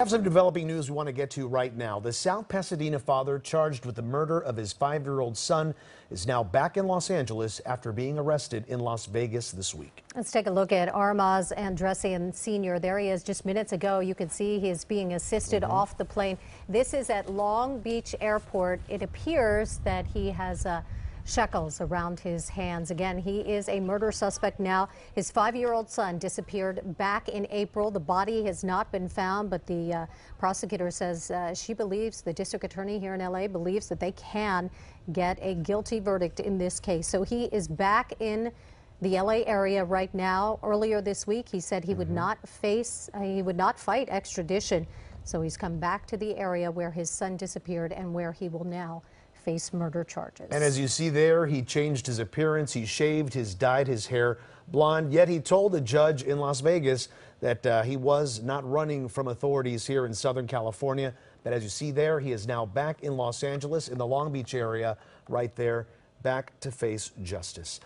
Have some developing news we want to get to right now. The South Pasadena father charged with the murder of his 5-year-old son is now back in Los Angeles after being arrested in Las Vegas this week. Let's take a look at Aramazd Andressian Sr. There he is just minutes ago. You can see he is being assisted off the plane. This is at Long Beach Airport. It appears that he has shackles around his hands. Again, he is a murder suspect now. His 5-year-old son disappeared back in April. The body has not been found, but the prosecutor says she believes, the district attorney here in LA believes that they can get a guilty verdict in this case. So he is back in the LA area right now. Earlier this week, he said he would not fight extradition. So he's come back to the area where his son disappeared and where he will now face murder charges. And as you see there, he changed his appearance, he shaved, dyed his hair blonde, yet he told the judge in Las Vegas that he was not running from authorities here in Southern California. But as you see there, he is now back in Los Angeles in the Long Beach area right there, back to face justice.